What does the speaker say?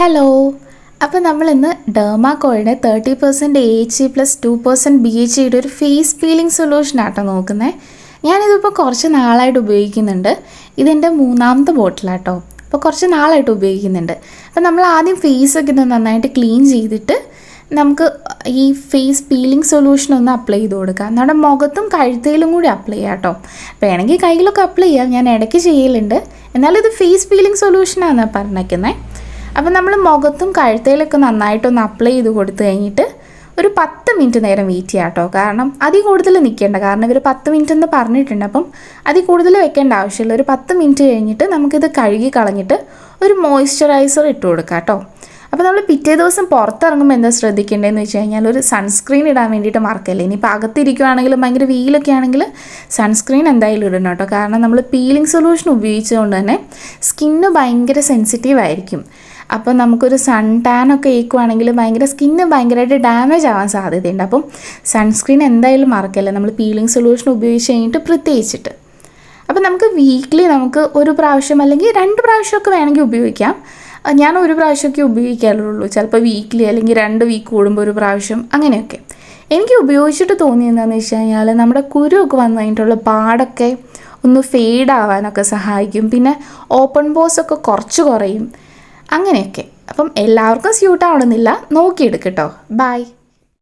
Hello. അപ്പോൾ നമ്മളിന്ന് ഡെർമാക്കോയുടെ 30% AHA plus 2% BHAയുടെ ഒരു ഫേസ് പീലിംഗ് സൊല്യൂഷനാട്ടോ നോക്കുന്നത്. ഞാനിതിപ്പോൾ കുറച്ച് നാളായിട്ട് ഉപയോഗിക്കുന്നുണ്ട്. ഇതെൻ്റെ 3ാമത്തെ ബോട്ടിലാട്ടോ. അപ്പോൾ കുറച്ച് നാളായിട്ട് ഉപയോഗിക്കുന്നുണ്ട്. അപ്പോൾ നമ്മൾ ആദ്യം ഫേസൊക്കെ ഇത് നന്നായിട്ട് ക്ലീൻ ചെയ്തിട്ട് നമുക്ക് ഈ ഫേസ് പീലിംഗ് സൊല്യൂഷൻ ഒന്ന് അപ്ലൈ ചെയ്ത് കൊടുക്കാം. നമ്മുടെ മുഖത്തും കഴുത്തയിലും കൂടി അപ്ലൈ ചെയ്യാം കേട്ടോ. വേണമെങ്കിൽ കയ്യിലൊക്കെ അപ്ലൈ ചെയ്യാം, ഞാൻ ഇടയ്ക്ക് ചെയ്യലുണ്ട്. എന്നാലും ഇത് ഫേസ് പീലിംഗ് സൊല്യൂഷനാണ് പറഞ്ഞേക്കുന്നത്. അപ്പോൾ നമ്മൾ മുഖത്തും കഴുത്തയിലൊക്കെ നന്നായിട്ടൊന്ന് അപ്ലൈ ചെയ്ത് കൊടുത്തു കഴിഞ്ഞിട്ട് ഒരു 10 മിനിറ്റ് നേരം വെയിറ്റ് ചെയ്യാം കേട്ടോ. കാരണം അതിൽ കൂടുതൽ നിൽക്കേണ്ട, കാരണം ഇവർ 10 മിനിറ്റ് എന്ന് പറഞ്ഞിട്ടുണ്ട്. അപ്പം അതിൽ കൂടുതൽ വെക്കേണ്ട ആവശ്യമില്ല. ഒരു 10 മിനിറ്റ് കഴിഞ്ഞിട്ട് നമുക്കിത് കഴുകി കളഞ്ഞിട്ട് ഒരു മോയ്സ്ചറൈസർ ഇട്ട് കൊടുക്കാം കേട്ടോ. അപ്പോൾ നമ്മൾ പിറ്റേ ദിവസം പുറത്തിറങ്ങുമ്പോൾ എന്താ ശ്രദ്ധിക്കേണ്ടതെന്ന് വെച്ച് കഴിഞ്ഞാൽ ഒരു സൺസ്ക്രീൻ ഇടാൻ വേണ്ടിയിട്ട് മറക്കല്ലേ. ഇനിയിപ്പോൾ അകത്തിരിക്കുകയാണെങ്കിലും ഭയങ്കര വെയിലൊക്കെ ആണെങ്കിൽ സൺസ്ക്രീൻ എന്തായാലും ഇടണം കേട്ടോ. കാരണം നമ്മൾ പീലിംഗ് സൊല്യൂഷൻ ഉപയോഗിച്ചുകൊണ്ട് തന്നെ സ്കിന്ന് ഭയങ്കര സെൻസിറ്റീവ് ആയിരിക്കും. അപ്പോൾ നമുക്കൊരു സൺ ടാനൊക്കെ ഏൽക്കുവാണെങ്കിൽ സ്കിന്ന് ഭയങ്കരമായിട്ട് ഡാമേജ് ആവാൻ സാധ്യതയുണ്ട്. അപ്പം സൺസ്ക്രീൻ എന്തായാലും മറക്കല്ലേ, നമ്മൾ പീലിംഗ് സൊല്യൂഷൻ ഉപയോഗിച്ച് കഴിഞ്ഞിട്ട് പ്രത്യേകിച്ചിട്ട്. അപ്പോൾ നമുക്ക് വീക്ക്ലി നമുക്ക് ഒരു പ്രാവശ്യം അല്ലെങ്കിൽ 2 പ്രാവശ്യമൊക്കെ വേണമെങ്കിൽ ഉപയോഗിക്കാം. ഞാൻ ഒരു പ്രാവശ്യമൊക്കെ ഉപയോഗിക്കാറുള്ളൂ. ചിലപ്പോൾ വീക്ക്ലി അല്ലെങ്കിൽ 2 വീക്ക് കൂടുമ്പോൾ ഒരു പ്രാവശ്യം, അങ്ങനെയൊക്കെ. എനിക്ക് ഉപയോഗിച്ചിട്ട് തോന്നിയെന്താണെന്ന് വെച്ച് കഴിഞ്ഞാൽ നമ്മുടെ കുരുവൊക്കെ വന്നു കഴിഞ്ഞിട്ടുള്ള പാടൊക്കെ ഒന്ന് ഫെയ്ഡ് ആവാനൊക്കെ സഹായിക്കും. പിന്നെ ഓപ്പൺ പോസൊക്കെ കുറച്ച് കുറയും, അങ്ങനെയൊക്കെ. അപ്പം എല്ലാവർക്കും സ്യൂട്ട് ആവണമെന്നില്ല, നോക്കിയെടുക്കട്ടോ. ബൈ.